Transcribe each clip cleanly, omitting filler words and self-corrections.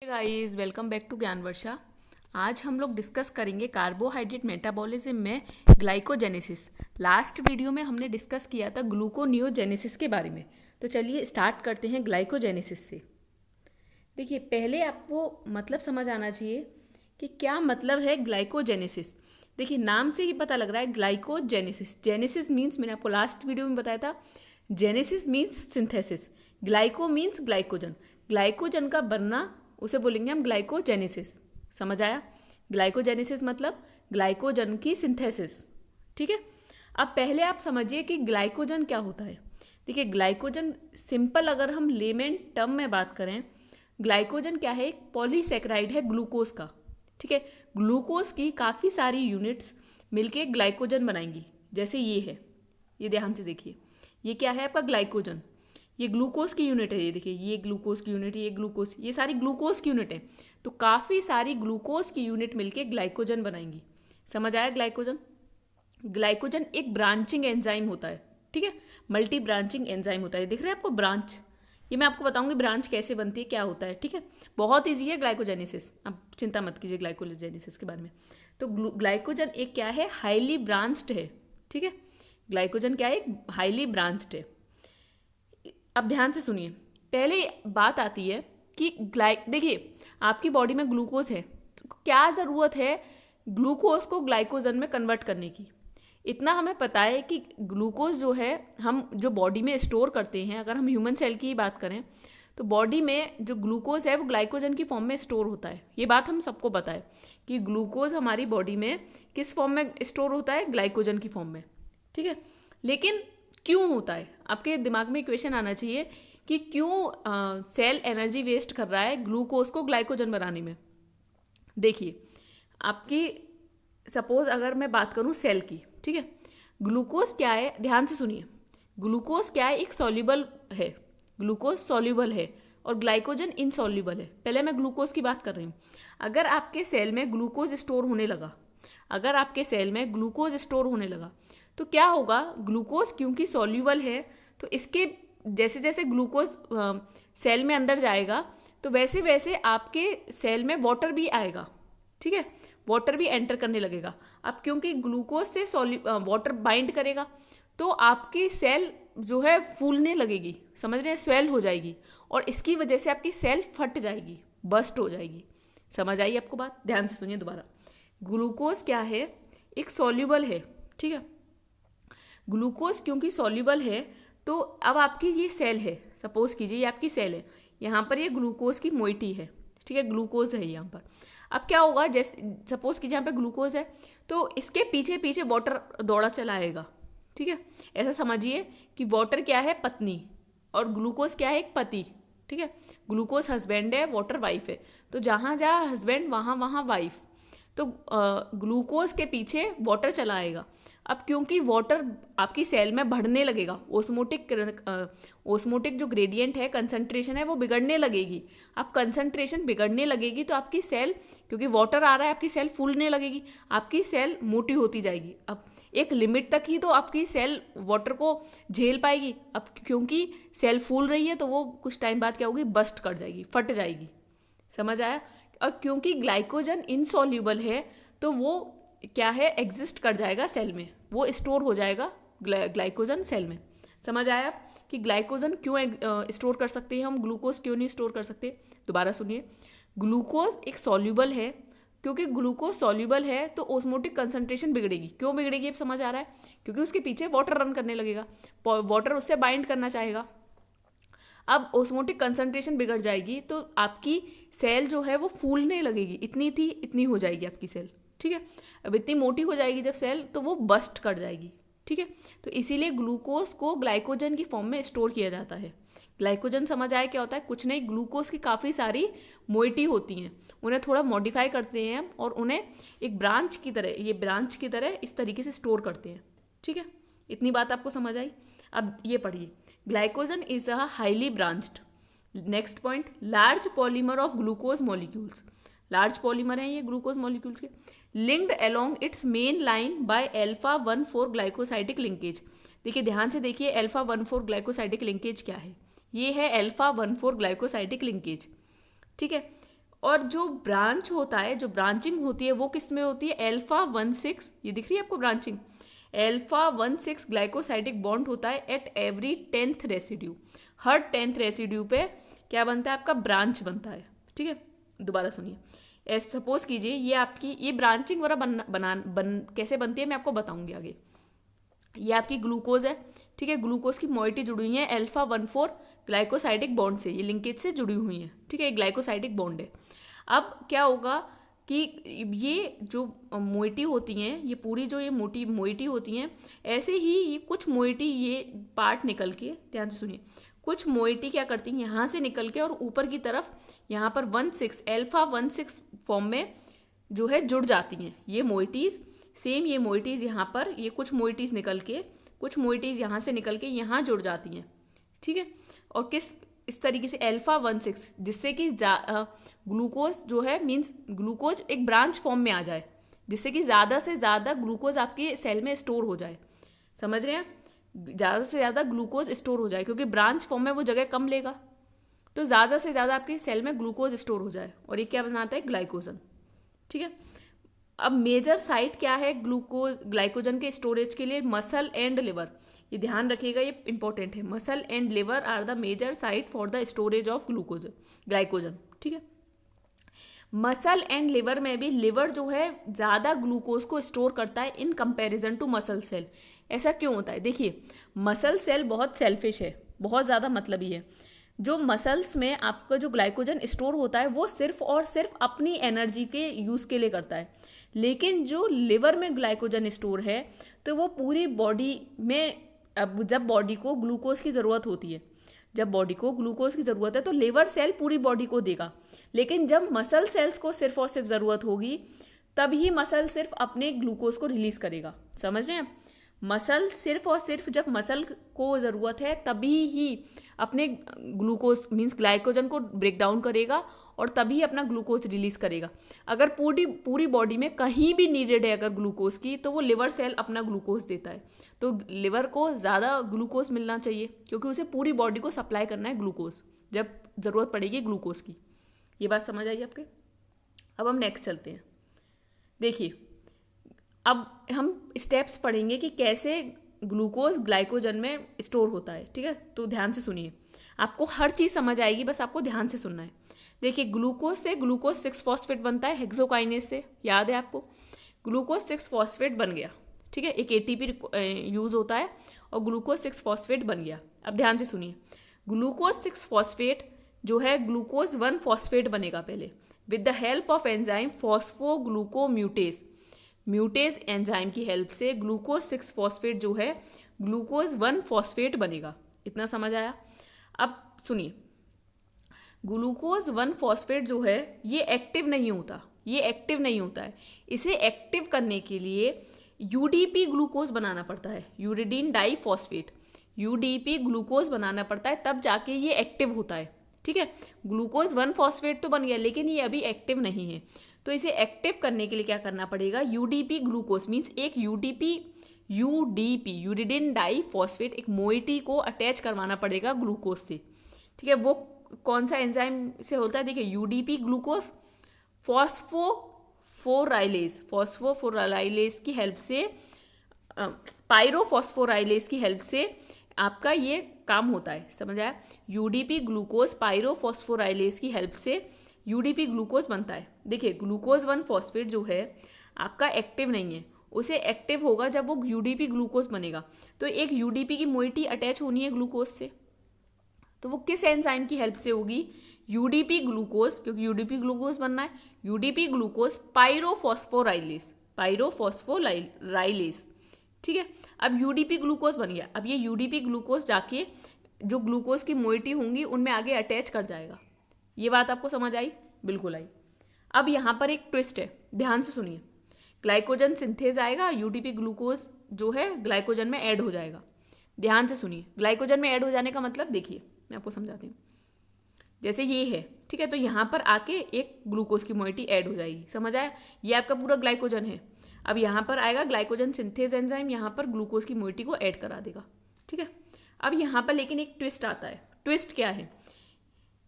Guys, welcome back to ज्ञान वर्षा। आज हम लोग डिस्कस करेंगे कार्बोहाइड्रेट मेटाबॉलिज्म में ग्लाइकोजेनेसिस। लास्ट वीडियो में हमने डिस्कस किया था ग्लूकोनियोजेनेसिस के बारे में। तो चलिए स्टार्ट करते हैं ग्लाइकोजेनेसिस से। देखिए, पहले आपको मतलब समझ आना चाहिए कि क्या मतलब है ग्लाइकोजेनेसिस। देखिए, नाम से ही पता लग रहा है ग्लाइकोजेनेसिस। जेनेसिस मीन्स, मैंने आपको लास्ट वीडियो में बताया था, genesis means synthesis, glyco means glycogen. Glycogen का बनना उसे बोलेंगे हम ग्लाइकोजेनेसिस। समझ आया? ग्लाइकोजेनेसिस मतलब ग्लाइकोजन की सिंथेसिस। ठीक है। अब पहले आप समझिए कि ग्लाइकोजन क्या होता है। देखिए, ग्लाइकोजन सिंपल अगर हम लेमन टर्म में बात करें, ग्लाइकोजन क्या है? एक पॉलीसेकेराइड है ग्लूकोज का। ठीक है। ग्लूकोज की काफ़ी सारी यूनिट्स मिलके ग्लाइकोजन बनाएंगी। जैसे ये है, ये ध्यान से देखिए, ये क्या है आपका? ग्लाइकोजन। ये ग्लूकोज की यूनिट है। ये देखिए, ये ग्लूकोज की यूनिट, ये ग्लूकोज, ये सारी ग्लूकोज की यूनिट है। तो काफ़ी सारी ग्लूकोज की यूनिट मिलके ग्लाइकोजन बनाएंगी। समझ आया? ग्लाइकोजन ग्लाइकोजन एक ब्रांचिंग एंजाइम होता है। ठीक है। मल्टी ब्रांचिंग एंजाइम होता है। दिख रहा है आपको ब्रांच? ये मैं आपको बताऊंगी ब्रांच कैसे बनती है, क्या होता है। ठीक है। बहुत ईजी है ग्लाइकोजेनेसिस, अब चिंता मत कीजिए ग्लाइकोजेनेसिस के बारे में। तो ग्लाइकोजन एक क्या है? हाईली ब्रांच्ड है। ठीक है। ग्लाइकोजन क्या है? हाईली ब्रांच्ड है। अब ध्यान से सुनिए, पहले बात आती है कि देखिए, आपकी बॉडी में ग्लूकोज है, तो क्या ज़रूरत है ग्लूकोज को ग्लाइकोजन में कन्वर्ट करने की? इतना हमें पता है कि ग्लूकोज जो है, हम जो बॉडी में स्टोर करते हैं, अगर हम ह्यूमन सेल की ही बात करें तो बॉडी में जो ग्लूकोज है वो ग्लाइकोजन की फॉर्म में स्टोर होता है। ये बात हम सबको पता है कि ग्लूकोज हमारी बॉडी में किस फॉर्म में स्टोर होता है? ग्लाइकोजन की फॉर्म में। ठीक है। लेकिन क्यों होता है? आपके दिमाग में क्वेश्चन आना चाहिए कि क्यों सेल एनर्जी वेस्ट कर रहा है ग्लूकोज को ग्लाइकोजन बनाने में। देखिए, आपकी सपोज अगर मैं बात करूं सेल की, ठीक है, ग्लूकोज क्या है? ध्यान से सुनिए, ग्लूकोज क्या है? एक सॉल्युबल है। ग्लूकोज सॉल्युबल है और ग्लाइकोजन इनसॉल्युबल है। पहले मैं ग्लूकोज की बात कर रही हूँ। अगर आपके सेल में ग्लूकोज स्टोर होने लगा, अगर आपके सेल में ग्लूकोज स्टोर होने लगा तो क्या होगा? ग्लूकोज क्योंकि सॉल्युबल है, तो इसके जैसे जैसे ग्लूकोज सेल में अंदर जाएगा तो वैसे वैसे आपके सेल में वाटर भी आएगा। ठीक है। वाटर भी एंटर करने लगेगा। अब क्योंकि ग्लूकोज से वाटर बाइंड करेगा तो आपकी सेल जो है फूलने लगेगी। समझ रहे हैं? स्वेल हो जाएगी और इसकी वजह से आपकी सेल फट जाएगी, बस्ट हो जाएगी। समझ आई आपको बात? ध्यान से सुनिए दोबारा। ग्लूकोज क्या है? एक सॉल्युबल है। ठीक है। ग्लूकोज क्योंकि सॉल्युबल है तो अब आपकी ये सेल है, सपोज कीजिए ये आपकी सेल है, यहाँ पर ये ग्लूकोज की मोइटी है। ठीक है। ग्लूकोज है यहाँ पर। अब क्या होगा? जैसे सपोज कीजिए यहाँ पे ग्लूकोज है तो इसके पीछे पीछे वाटर दौड़ा चला आएगा। ठीक है। ऐसा समझिए कि वाटर क्या है? पत्नी, और ग्लूकोज क्या है? एक पति। ठीक है। ग्लूकोज हस्बैंड है, वाटर वाइफ है। तो जहाँ जहाँ हस्बैंड वहाँ वहाँ वाइफ। तो ग्लूकोज के पीछे वाटर चला आएगा। अब क्योंकि वाटर आपकी सेल में बढ़ने लगेगा, ओस्मोटिक जो ग्रेडियंट है, कंसंट्रेशन है, वो बिगड़ने लगेगी। अब कंसंट्रेशन बिगड़ने लगेगी तो आपकी सेल, क्योंकि वाटर आ रहा है, आपकी सेल फूलने लगेगी, आपकी सेल मोटी होती जाएगी। अब एक लिमिट तक ही तो आपकी सेल वाटर को झेल पाएगी। अब क्योंकि सेल फूल रही है तो वो कुछ टाइम बाद क्या होगी? बस्ट कर जाएगी, फट जाएगी। समझ आया? और क्योंकि ग्लाइकोजन इनसॉल्युबल है तो वो क्या है? एग्जिस्ट कर जाएगा सेल में, वो स्टोर हो जाएगा ग्लाइकोजन सेल में। समझ आया कि ग्लाइकोजन क्यों स्टोर कर सकते हैं हम, ग्लूकोज क्यों नहीं स्टोर कर सकते? दोबारा सुनिए, ग्लूकोज एक सॉल्युबल है। क्योंकि ग्लूकोज सॉल्युबल है तो ओस्मोटिक कंसंट्रेशन बिगड़ेगी। क्यों बिगड़ेगी? अब समझ आ रहा है? क्योंकि उसके पीछे वाटर रन करने लगेगा, वाटर उससे बाइंड करना चाहेगा। अब ओस्मोटिक कंसंट्रेशन बिगड़ जाएगी तो आपकी सेल जो है वो फूलने लगेगी। इतनी थी, इतनी हो जाएगी आपकी सेल। ठीक है। अब इतनी मोटी हो जाएगी जब सेल, तो वो बस्ट कर जाएगी। ठीक है। तो इसीलिए ग्लूकोज को ग्लाइकोजन की फॉर्म में स्टोर किया जाता है। ग्लाइकोजन समझ आए क्या होता है? कुछ नहीं, ग्लूकोज की काफ़ी सारी मोइटी होती हैं, उन्हें थोड़ा मॉडिफाई करते हैं हम और उन्हें एक ब्रांच की तरह, ये ब्रांच की तरह इस तरीके से स्टोर करते हैं। ठीक है। इतनी बात आपको समझ आई? अब ये पढ़िए, glycogen is a highly branched. Next point, large polymer of glucose molecules. Large polymer हैं ये ग्लूकोज मॉलिक्यूल्स के, linked along its main line by α1,4 glycosidic linkage. देखिए, ध्यान से देखिए, α1,4 ग्लाइकोसाइडिक लिंकेज क्या है? ये है α1,4 ग्लाइकोसाइडिक लिंकेज। ठीक है। और जो ब्रांच होता है, जो ब्रांचिंग होती है वो किस में होती है, अल्फा 1,6, ये दिख रही है आपको ब्रांचिंग, अल्फा 1,6 ग्लाइकोसाइडिक बॉन्ड होता है at every 10th residue. Her 10th residue पे क्या बनता है, आपका ब्रांच बनता है। ठीक है, दोबारा सुनिए, सपोज कीजिए ये आपकी ये ब्रांचिंग वगैरह कैसे बनती है मैं आपको बताऊंगी आगे। ये आपकी ग्लूकोज है, ठीक है, ग्लूकोज की मोइटी जुड़ी हुई है अल्फा 1,4 ग्लाइकोसाइडिक बॉन्ड से, ये लिंकेज से जुड़ी हुई है। ठीक है, ग्लाइकोसाइडिक बॉन्ड है। अब क्या होगा कि ये जो मोइटी होती हैं, ये पूरी जो ये मोटी मोइटी होती हैं, ऐसे ही ये कुछ मोइटी ये पार्ट निकल के, ध्यान से सुनिए, कुछ मोइटी क्या करती हैं, यहाँ से निकल के और ऊपर की तरफ यहाँ पर 1,6 अल्फा 1,6 फॉर्म में जो है जुड़ जाती हैं ये मोइटीज़। सेम ये मोइटीज़ यहाँ पर, ये कुछ मोइटीज़ निकल के, कुछ मोइटीज़ यहाँ से निकल के यहाँ जुड़ जाती हैं। ठीक है, और इस तरीके से अल्फा 1,6, जिससे कि ग्लूकोज जो है मीन्स ग्लूकोज एक ब्रांच फॉर्म में आ जाए, जिससे कि ज़्यादा से ज़्यादा ग्लूकोज आपके सेल में स्टोर हो जाए। समझ रहे हैं, ज़्यादा से ज़्यादा ग्लूकोज स्टोर हो जाए, क्योंकि ब्रांच फॉर्म में वो जगह कम लेगा, तो ज़्यादा से ज़्यादा आपके सेल में ग्लूकोज स्टोर हो जाए, और ये क्या बनाता है, ग्लाइकोजन। ठीक है, अब मेजर साइट क्या है ग्लाइकोजन के स्टोरेज के लिए, मसल एंड लिवर, ये ध्यान रखिएगा, ये इंपॉर्टेंट है। Muscle and liver are the major site for the storage of glycogen. ठीक है, मसल एंड लिवर में भी लिवर जो है ज़्यादा ग्लूकोज को स्टोर करता है in comparison to muscle cell. ऐसा क्यों होता है, देखिए मसल सेल बहुत सेल्फिश है, बहुत ज़्यादा मतलबी है। जो मसल्स में आपका जो ग्लाइकोजन स्टोर होता है वो सिर्फ और सिर्फ अपनी एनर्जी के यूज़ के लिए करता है, लेकिन जो लिवर में ग्लाइकोजन स्टोर है तो वो पूरी बॉडी में, अब जब बॉडी को ग्लूकोज की ज़रूरत होती है, जब बॉडी को ग्लूकोज की ज़रूरत है तो लिवर सेल पूरी बॉडी को देगा, लेकिन जब मसल सेल्स को सिर्फ और सिर्फ ज़रूरत होगी तभी मसल सिर्फ अपने ग्लूकोज को रिलीज़ करेगा। समझ रहे हैं, मसल सिर्फ और सिर्फ जब मसल को ज़रूरत है तभी ही अपने ग्लूकोज मीन्स ग्लाइकोजन को ब्रेक डाउन करेगा और तभी अपना ग्लूकोज रिलीज़ करेगा। अगर पूरी बॉडी में कहीं भी नीडेड है अगर ग्लूकोज की, तो वो लिवर सेल अपना ग्लूकोज देता है। तो लिवर को ज़्यादा ग्लूकोज मिलना चाहिए, क्योंकि उसे पूरी बॉडी को सप्लाई करना है ग्लूकोज जब ज़रूरत पड़ेगी ग्लूकोज की। ये बात समझ आई आपके। अब हम नेक्स्ट चलते हैं। देखिए, अब हम स्टेप्स पढ़ेंगे कि कैसे ग्लूकोज ग्लाइकोजन में स्टोर होता है। ठीक है, तो ध्यान से सुनिए, आपको हर चीज़ समझ आएगी, बस आपको ध्यान से सुनना है। देखिए, ग्लूकोज से ग्लूकोज 6 फॉस्फेट बनता है हेक्सोकाइनेज से, याद है आपको, ग्लूकोज 6 फॉस्फेट बन गया। ठीक है, एक एटीपी यूज़ होता है और ग्लूकोज 6 फॉस्फेट बन गया। अब ध्यान से सुनिए, ग्लूकोज 6 फॉस्फेट जो है ग्लूकोज 1 फॉस्फेट बनेगा पहले with the help of enzyme phosphoglucomutase. Mutase enzyme की हेल्प से ग्लूकोज 6 फॉस्फेट जो है ग्लूकोज 1 फॉस्फेट बनेगा। इतना समझ आया। अब सुनिए, ग्लूकोज 1 फॉस्फेट जो है ये एक्टिव नहीं होता, ये एक्टिव नहीं होता है। इसे एक्टिव करने के लिए यूडीपी ग्लूकोज बनाना पड़ता है, uridine diphosphate, UDP glucose बनाना पड़ता है, तब जाके ये एक्टिव होता है। ठीक है, ग्लूकोज 1 फॉस्फेट तो बन गया, लेकिन ये अभी एक्टिव नहीं है, तो इसे एक्टिव करने के लिए क्या करना पड़ेगा, यूडीपी ग्लूकोज मीन्स एक यूडीपी यूरिडीन डाई फॉस्फेट एक मोइटी को अटैच करवाना पड़ेगा ग्लूकोज से। ठीक है, वो कौन सा एंजाइम से होता है, देखिए यूडीपी ग्लूकोज फॉस्फोफोराइलेज की हेल्प से, पायरोफॉस्फोराइलेज की हेल्प से आपका ये काम होता है। समझ आया, यूडीपी ग्लूकोज पायरोफॉस्फोराइलेज की हेल्प से यूडीपी ग्लूकोज बनता है। देखिए, ग्लूकोज 1 फॉस्फेट जो है आपका एक्टिव नहीं है, उसे एक्टिव होगा जब वो यूडीपी ग्लूकोज बनेगा। तो एक यूडीपी की मोइटी अटैच होनी है ग्लूकोज से, तो वो किस एंजाइम की हेल्प से होगी, यूडीपी ग्लूकोज, क्योंकि यूडीपी ग्लूकोज बनना है, यूडीपी ग्लूकोज पायरोफॉस्फोराइलेज। ठीक है, अब यूडीपी ग्लूकोज बन गया। अब ये यूडीपी ग्लूकोज जाके जो ग्लूकोज की मोइटी होंगी उनमें आगे अटैच कर जाएगा। ये बात आपको समझ आई, बिल्कुल आई। अब यहाँ पर एक ट्विस्ट है, ध्यान से सुनिए, ग्लाइकोजन सिंथेज आएगा, यूडीपी ग्लूकोज जो है ग्लाइकोजन में ऐड हो जाएगा। ध्यान से सुनिए, ग्लाइकोजन में ऐड हो जाने का मतलब देखिए मैं आपको समझाती हूँ। जैसे ये है, ठीक है, तो यहाँ पर आके एक ग्लूकोज की मोइटी ऐड हो जाएगी। समझ आया, ये आपका पूरा ग्लाइकोजन है। अब यहाँ पर आएगा ग्लाइकोजन सिंथेज एंजाइम, यहाँ पर ग्लूकोज की मोइटी को ऐड करा देगा। ठीक है, अब यहाँ पर लेकिन एक ट्विस्ट आता है। ट्विस्ट क्या है,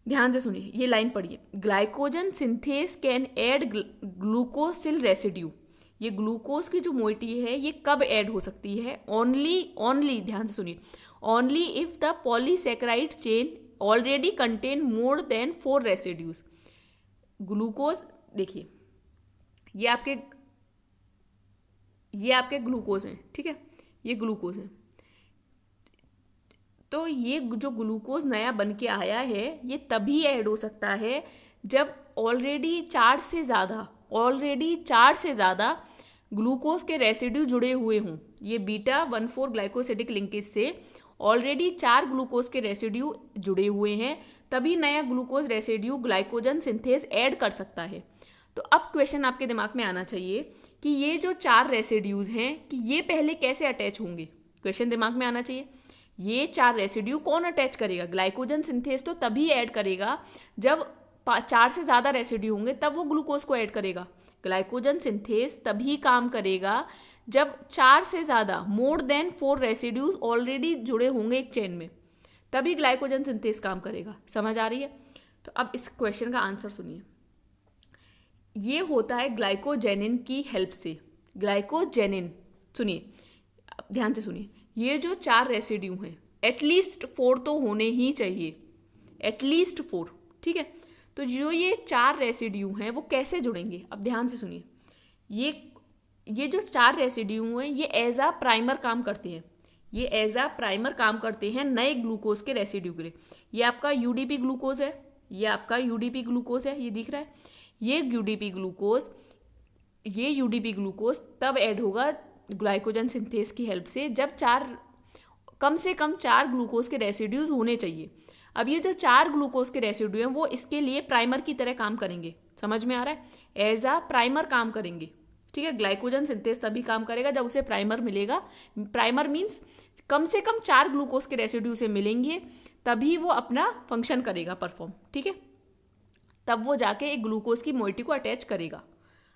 ध्यान से सुनिए, ये लाइन पढ़िए, glycogen synthase can add glucosyl residue. ये ग्लूकोज की जो मोइटी है ये कब ऐड हो सकती है? ओनली ध्यान से सुनिए, only if the polysaccharide chain already contain more than 4 residues. Glucose देखिए, ये आपके ग्लूकोज हैं, ठीक है, ये ग्लूकोज है। तो ये जो ग्लूकोज नया बन के आया है ये तभी ऐड हो सकता है जब ऑलरेडी 4 से ज़्यादा ग्लूकोज के रेसिड्यू जुड़े हुए हों। ये β14 ग्लाइकोसिडिक लिंकेज से ऑलरेडी 4 ग्लूकोज के रेसिड्यू जुड़े हुए हैं, तभी नया glucose residue glycogen synthase add कर सकता है। तो अब क्वेश्चन आपके दिमाग में आना चाहिए कि ये जो 4 रेसिड्यूज हैं कि ये पहले कैसे अटैच होंगे। क्वेश्चन दिमाग में आना चाहिए, ये 4 रेसिड्यू कौन अटैच करेगा? ग्लाइकोजन सिंथेज तो तभी ऐड करेगा जब 4 से ज़्यादा रेसिड्यू होंगे, तब वो ग्लूकोज को ऐड करेगा। ग्लाइकोजन सिंथेज तभी काम करेगा जब 4 से ज़्यादा मोर देन 4 रेसिड्यूज ऑलरेडी जुड़े होंगे एक चेन में, तभी ग्लाइकोजन सिंथेज काम करेगा। समझ आ रही है? तो अब इस क्वेश्चन का आंसर सुनिए, ये होता है ग्लाइकोजेनिन की हेल्प से। ग्लाइकोजेनिन, सुनिए ध्यान से सुनिए, ये जो 4 रेसिड्यू हैं एटलीस्ट 4 तो होने ही चाहिए, एटलीस्ट 4, ठीक है। तो जो ये 4 रेसिड्यू हैं वो कैसे जुड़ेंगे? अब ध्यान से सुनिए, ये जो 4 रेसिड्यू हैं ये एज आ प्राइमर काम करते हैं, ये एज आ प्राइमर काम करते हैं नए ग्लूकोज के रेसिड्यू के लिए। ये आपका यूडीपी ग्लूकोज है, ये आपका यूडीपी ग्लूकोज है, ये दिख रहा है, ये यूडीपी ग्लूकोज तब ऐड होगा ग्लाइकोजन सिंथेज की हेल्प से जब कम से कम 4 ग्लूकोज के रेसिड्यूज होने चाहिए। अब ये जो 4 ग्लूकोज के रेसिड्यू हैं वो इसके लिए प्राइमर की तरह काम करेंगे। समझ में आ रहा है? एज आ प्राइमर काम करेंगे, ठीक है। ग्लाइकोजन सिंथेज तभी काम करेगा जब उसे प्राइमर मिलेगा। प्राइमर मीन्स कम से कम 4 ग्लूकोज के रेसिड्यू से मिलेंगे तभी वो अपना फंक्शन करेगा, परफॉर्म, ठीक है। तब वो जाके एक ग्लूकोज की मोइटी को अटैच करेगा।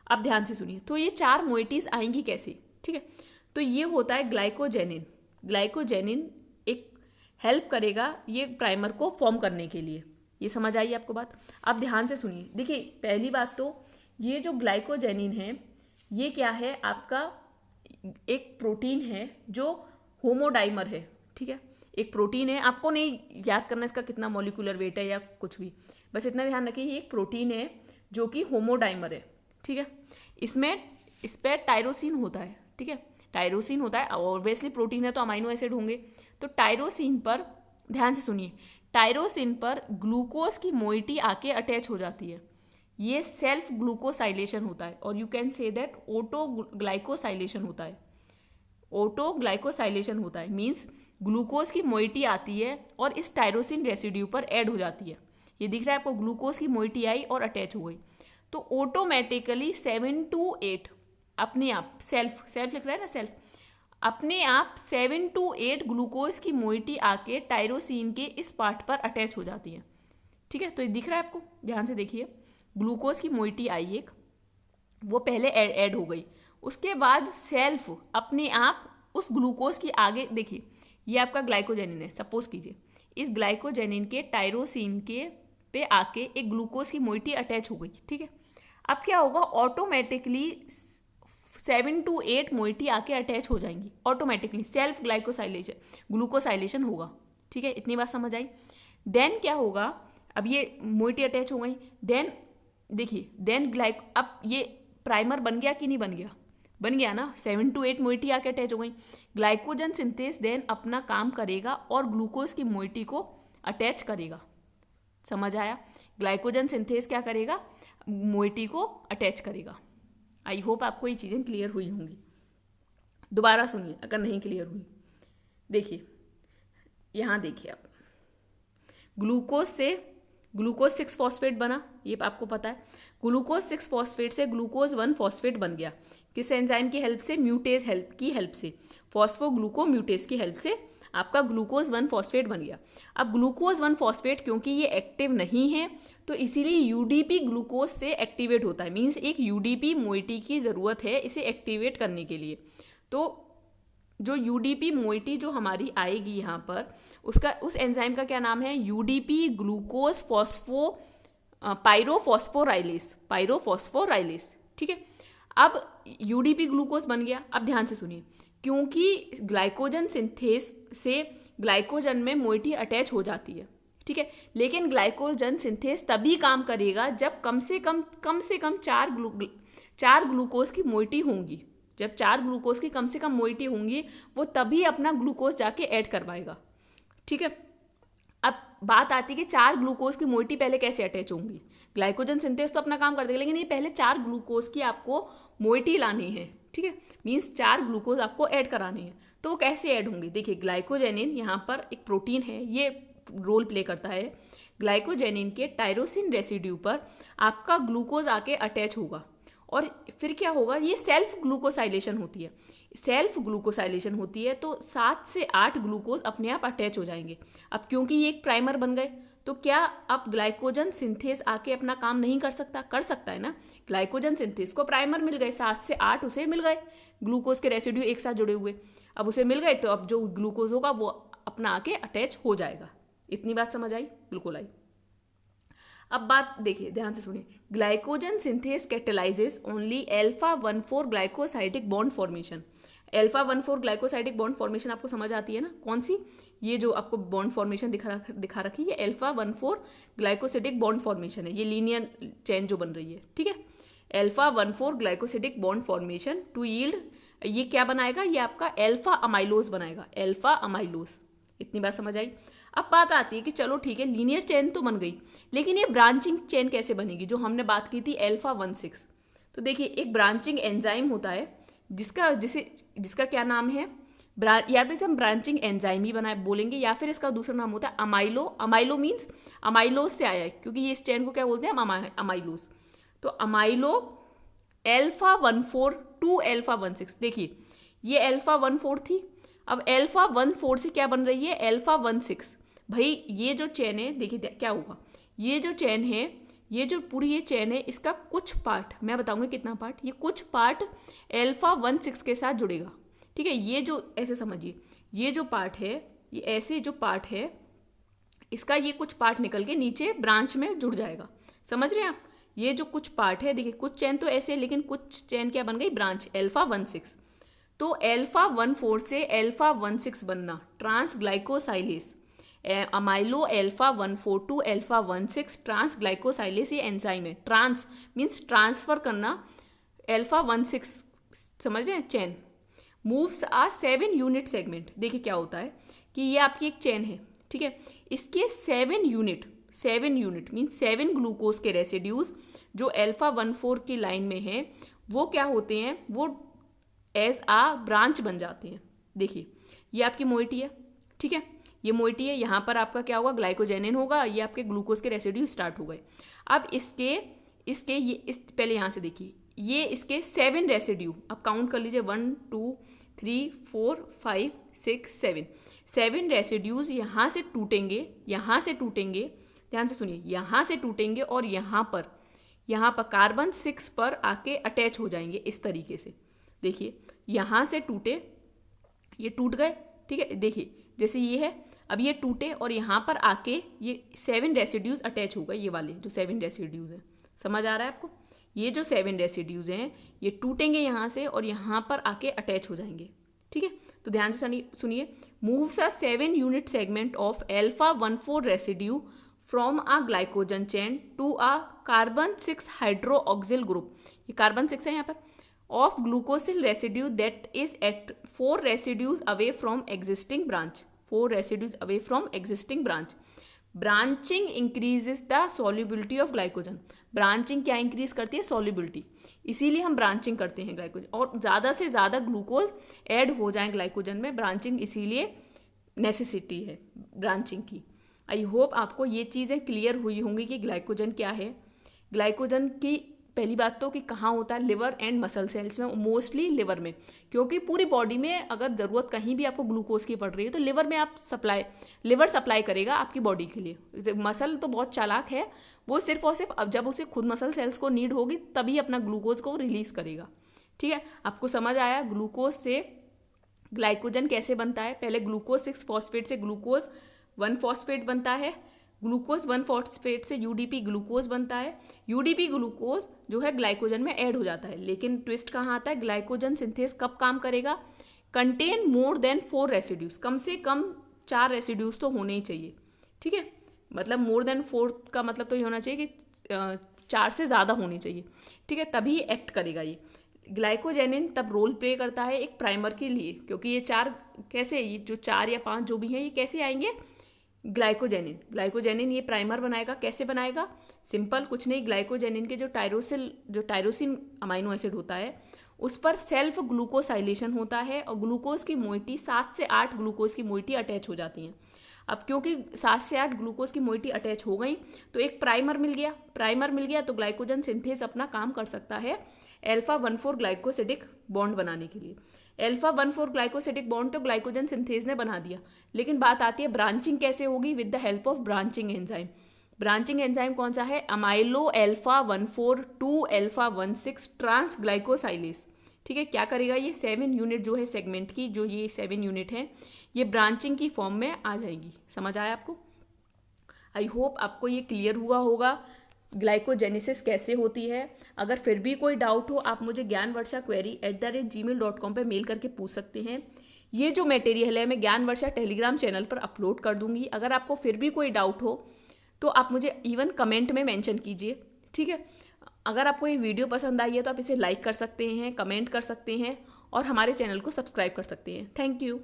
अब ध्यान से सुनिए, तो ये 4 मोइटीज आएंगी कैसे, ठीक है। तो ये होता है ग्लाइकोजेनिन। ग्लाइकोजेनिन एक हेल्प करेगा ये प्राइमर को फॉर्म करने के लिए। ये समझ आई आपको बात? अब ध्यान से सुनिए, देखिए पहली बात तो ये जो ग्लाइकोजेनिन है ये क्या है? आपका एक प्रोटीन है जो होमोडाइमर है, ठीक है। एक प्रोटीन है, आपको नहीं याद करना इसका कितना मॉलिक्यूलर वेट है या कुछ भी, बस इतना ध्यान रखिए ये एक प्रोटीन है जो कि होमोडाइमर है, ठीक है। इस पर टायरोसिन होता है, ठीक है, टायरोसिन होता है। ऑब्वियसली प्रोटीन है तो अमाइनो एसिड होंगे। तो टायरोसिन पर ध्यान से सुनिए, टायरोसिन पर ग्लूकोज की मोइटी आके अटैच हो जाती है। ये सेल्फ ग्लूकोसाइलेशन होता है और यू कैन से दैट ऑटोग्लाइकोसाइलेशन होता है। ऑटोग्लाइकोसाइलेशन होता है मीन्स ग्लूकोज की मोइटी आती है और इस टायरोसिन रेसिड्यू पर ऐड हो जाती है। ये दिख रहा है आपको, ग्लूकोज की मोइटी आई और अटैच हो गई। तो ऑटोमेटिकली 7 to 8 अपने आप सेल्फ लिख रहा है ना, सेल्फ अपने आप 7 to 8 ग्लूकोज की मोइटी आके टायरोसिन के इस पार्ट पर अटैच हो जाती है, ठीक है। तो ये दिख रहा है आपको, ध्यान से देखिए, ग्लूकोज की मोइटी आई एक, वो पहले ऐड हो गई, उसके बाद सेल्फ अपने आप उस ग्लूकोज की आगे, देखिए ये आपका ग्लाइकोजेनिन है, सपोज कीजिए इस ग्लाइकोजेनिन के टायरोसिन के पे आके एक ग्लूकोज की मोइटी अटैच हो गई, ठीक है। अब क्या होगा? ऑटोमेटिकली 7 to 8 मोइटी आके अटैच हो जाएंगी, ऑटोमेटिकली सेल्फ ग्लूकोसाइलेशन होगा, ठीक है। इतनी बात समझ आई? देन क्या होगा? अब ये मोइटी अटैच हो गई, देन देखिए अब ये प्राइमर बन गया कि नहीं बन गया? बन गया ना। 7 to 8 मोइटी आके अटैच हो गई। ग्लाइकोजन सिंथेज देन अपना काम करेगा और ग्लूकोज की मोइटी को अटैच करेगा। समझ आया? ग्लाइकोजन सिंथेज क्या करेगा? मोइटी को अटैच करेगा। आई होप आपको ये चीज़ें क्लियर हुई होंगी। दोबारा सुनिए अगर नहीं क्लियर हुई। देखिए यहाँ देखिए, आप ग्लूकोज 6 फॉस्फेट बना, ये आपको पता है। ग्लूकोज 6 फॉस्फेट से ग्लूकोज 1 फॉस्फेट बन गया। किस एंजाइम की हेल्प से? म्यूटेज की हेल्प से, फॉस्फोग्लूकोम्यूटेज की हेल्प से आपका ग्लूकोज 1 फॉस्फेट बन गया। अब ग्लूकोज 1 फॉस्फेट क्योंकि ये एक्टिव नहीं है तो इसीलिए यूडीपी ग्लूकोज से एक्टिवेट होता है, मीन्स एक यूडीपी मोइटी की ज़रूरत है इसे एक्टिवेट करने के लिए। तो जो यूडीपी मोइटी जो हमारी आएगी यहाँ पर, उसका उस एंजाइम का क्या नाम है? UDP glucose phospho pyrophosphorylase. ठीक है, अब यूडीपी ग्लूकोज बन गया। अब ध्यान से सुनिए, क्योंकि ग्लाइकोजन सिंथेस से ग्लाइकोजन में मोइटी अटैच हो जाती है। ठीक है, लेकिन ग्लाइकोजन सिंथेस तभी काम करेगा जब कम से कम चार ग्लूकोज की मोइटी होंगी। जब 4 ग्लूकोज की कम से कम मोइटी होंगी, वो तभी अपना ग्लूकोज जाके ऐड करवाएगा। ठीक है, अब बात आती है कि 4 ग्लूकोज की मोइटी पहले कैसे अटैच होंगी। ग्लाइकोजन सिंथेस तो अपना काम कर देगा, लेकिन ये पहले 4 ग्लूकोज की आपको मोइटी लानी है। ठीक है, मीन्स 4 ग्लूकोज आपको ऐड करानी है। तो वो कैसे ऐड होंगी? देखिए, ग्लाइकोजेनिन यहाँ पर एक प्रोटीन है, ये रोल प्ले करता है। ग्लाइकोजेनिन के टायरोसिन रेसिड्यू पर आपका ग्लूकोज आके अटैच होगा और फिर क्या होगा? ये सेल्फ ग्लूकोसाइलेशन होती है। सेल्फ ग्लूकोसाइलेशन होती है तो 7 से 8 ग्लूकोज अपने आप अटैच हो जाएंगे। अब क्योंकि ये एक प्राइमर बन गए, तो क्या अब ग्लाइकोजन सिंथेस आके अपना काम नहीं कर सकता? कर सकता है ना। ग्लाइकोजन सिंथेस को प्राइमर मिल गए, 7 से 8 उसे मिल गए, ग्लूकोज के रेसिड्यू एक साथ जुड़े हुए। अब उसे मिल गए तो अब जो ग्लूकोज होगा वो अपना आके अटैच हो जाएगा। इतनी बात समझ आई? बिल्कुल आई। अब बात देखिए, ध्यान से सुनिए। ग्लाइकोजन सिंथेस कैटेलाइजेस ओनली अल्फा-1,4 ग्लाइकोसाइडिक बॉन्ड फॉर्मेशन। अल्फा-1,4 ग्लाइकोसाइडिक बॉन्ड फॉर्मेशन आपको समझ आती है ना? कौन सी? ये जो आपको बॉन्ड फॉर्मेशन दिखा रखी है, अल्फा-1,4 ग्लाइकोसिडिक बॉन्ड फॉर्मेशन है। ये लीनियर चेन जो बन रही है। ठीक है, अल्फा-1,4 glycosidic bond formation to yield, ये क्या बनाएगा? ये आपका अल्फा अमाइलोज बनाएगा, अल्फा अमाइलोज। इतनी बात समझ आई? अब बात आती है कि चलो ठीक है, लीनियर चेन तो बन गई, लेकिन ये ब्रांचिंग चेन कैसे बनेगी? जो हमने बात की थी अल्फा-1,6। तो देखिए, एक ब्रांचिंग एंजाइम होता है जिसका क्या नाम है? या तो इसे हम ब्रांचिंग एंजाइम ही बोलेंगे, या फिर इसका दूसरा नाम होता है अमाइलो। अमाइलो मीन्स अमाइलोज से आया है, क्योंकि ये इस चेन को क्या बोलते हैं? हम अमाइलोज। तो अमाइलो अल्फा-1,4 टू अल्फा-1,6। देखिए, ये अल्फा-1,4 थी, अब अल्फा-1,4 से क्या बन रही है? अल्फा-1,6। भाई ये जो चेन है, देखिए क्या होगा, ये जो चेन है, ये जो पूरी ये चेन है, इसका कुछ पार्ट, मैं बताऊंगी कितना पार्ट, ये कुछ पार्ट अल्फा-1,6 के साथ जुड़ेगा। ठीक है, ये जो ऐसे समझिए, ये जो पार्ट है, ये ऐसे जो पार्ट है, इसका ये कुछ पार्ट निकल के नीचे ब्रांच में जुड़ जाएगा। समझ रहे हैं आप? ये जो कुछ पार्ट है, देखिए कुछ चेन तो ऐसे, लेकिन कुछ चेन क्या बन गई? ब्रांच, अल्फा-1,6। तो अल्फा-1,4 से अल्फा-1,6 बनना ट्रांसग्लाइकोसाइलेस, अमाइलो अल्फा-1,4 टू अल्फा-1,6 ट्रांसग्लाइकोसाइलेस, ये एंजाइम है। ट्रांस मीन्स ट्रांसफर करना, अल्फा-1,6, समझ रहे हैं? चेन मूव्स आ 7 यूनिट सेगमेंट। देखिए क्या होता है कि ये आपकी एक चेन है, ठीक है, इसके 7 यूनिट मीन्स 7 ग्लूकोज के रेसिड्यूज जो अल्फा-1,4 की लाइन में है, वो क्या होते हैं? वो एज आ ब्रांच बन जाते हैं। देखिए, ये आपकी मोइटी है, ठीक है, ये मोइटी है, यहाँ पर आपका क्या होगा? ग्लाइकोजेनिन होगा, ये आपके ग्लूकोज के रेसिड्यू स्टार्ट हो गए। अब इसके ये पहले यहाँ से देखिए, ये इसके 7 रेसिड्यू, अब काउंट कर लीजिए, 1 2 3 4 5 6 7 रेसिड्यूज यहाँ से टूटेंगे, ध्यान से सुनिए, यहाँ से टूटेंगे और यहाँ पर कार्बन 6 पर आके अटैच हो जाएंगे इस तरीके से। देखिए, यहाँ से टूटे, ये टूट गए, ठीक है, देखिए जैसे ये है, अब ये टूटे और यहाँ पर आके ये 7 रेसिड्यूज अटैच हो गए, ये वाले जो 7 रेसिड्यूज हैं। समझ आ रहा है आपको? ये जो 7 रेसिड्यूज हैं, ये टूटेंगे यहाँ से और यहाँ पर आके अटैच हो जाएंगे। ठीक है, तो ध्यान से सुनिए, moves a 7 unit segment of अल्फा-1,4 residue from a glycogen chain to a carbon 6 hydroxyl group, ये कार्बन 6 है यहाँ पर, of glucosyl residue that is at 4 residues away from existing branch. Branching increases the solubility of glycogen. Branching क्या increase करती है? Solubility. इसीलिए हम branching करते हैं ग्लाइकोजन, और ज़्यादा से ज़्यादा ग्लूकोज ऐड हो जाए ग्लाइकोजन में, ब्रांचिंग इसीलिए नेसेसिटी है ब्रांचिंग की। आई होप आपको ये चीज़ें क्लियर हुई होंगी कि ग्लाइकोजन क्या है। ग्लाइकोजन की पहली बात तो कि कहाँ होता है? लिवर एंड मसल सेल्स में, मोस्टली लिवर में, क्योंकि पूरी बॉडी में अगर ज़रूरत कहीं भी आपको ग्लूकोज की पड़ रही है तो लिवर में लिवर सप्लाई करेगा आपकी बॉडी के लिए। मसल तो बहुत चालाक है, वो सिर्फ और सिर्फ अब जब उसे खुद मसल सेल्स को नीड होगी तभी अपना ग्लूकोज को रिलीज करेगा। ठीक है, आपको समझ आया? ग्लूकोज से ग्लाइकोजन कैसे बनता है? पहले ग्लूकोज 6 फॉस्फेट से ग्लूकोज 1 फॉस्फेट बनता है, ग्लूकोज 1 फॉस्फेट से यूडीपी ग्लूकोज बनता है। यूडीपी ग्लूकोज जो है ग्लाइकोजन में ऐड हो जाता है, लेकिन ट्विस्ट कहाँ आता है? ग्लाइकोजन सिंथेस कब काम करेगा? कंटेन मोर देन 4 रेसिड्यूज, कम से कम 4 रेसिड्यूज तो होने ही चाहिए, ठीक है। मतलब मोर देन 4 का मतलब तो ये होना चाहिए कि 4 से ज़्यादा होनी चाहिए, ठीक है, तभी एक्ट करेगा ये। ग्लाइकोजेनिन तब रोल प्ले करता है एक प्राइमर के लिए, क्योंकि ये 4 कैसे, ये जो 4 या 5 जो भी हैं ये कैसे आएंगे? ग्लाइकोजेनिन ये प्राइमर बनाएगा। कैसे बनाएगा? सिंपल, कुछ नहीं, ग्लाइकोजेनिन के जो टायरोसिन अमाइनो एसिड होता है उस पर सेल्फ ग्लूकोसाइलेशन होता है और ग्लूकोज की मोइटी 7 से 8 ग्लूकोज की मोइटी अटैच हो जाती हैं। अब क्योंकि 7 से 8 ग्लूकोज की मोइटी अटैच हो गई तो एक प्राइमर मिल गया तो ग्लाइकोजन सिंथेस अपना काम कर सकता है अल्फा 1,4 ग्लाइकोसिडिक बॉन्ड बनाने के लिए। अल्फा 1,4 ग्लाइकोसिडिक बॉन्ड तो ग्लाइकोजन सिंथेस ने बना दिया, लेकिन बात आती है ब्रांचिंग कैसे होगी? With the help of branching enzyme. Branching enzyme कौन सा है? Amylo alpha 1,4 to alpha 1,6 transglycosylase, ठीक है। क्या करेगा ये? 7 यूनिट जो है सेगमेंट की, जो ये 7 यूनिट है ये ब्रांचिंग की फॉर्म में आ जाएगी। समझ आया आपको? आई होप आपको ये क्लियर हुआ होगा ग्लाइकोजेनेसिस कैसे होती है। अगर फिर भी कोई डाउट हो आप मुझे gyanvarsha@gmail.com पे मेल करके पूछ सकते हैं। ये जो मटेरियल है मैं ज्ञान वर्षा टेलीग्राम चैनल पर अपलोड कर दूंगी। अगर आपको फिर भी कोई डाउट हो तो आप मुझे इवन कमेंट में मेंशन कीजिए, ठीक है। अगर आपको ये वीडियो पसंद आई है तो आप इसे लाइक कर सकते हैं, कमेंट कर सकते हैं और हमारे चैनल को सब्सक्राइब कर सकते हैं। Thank you.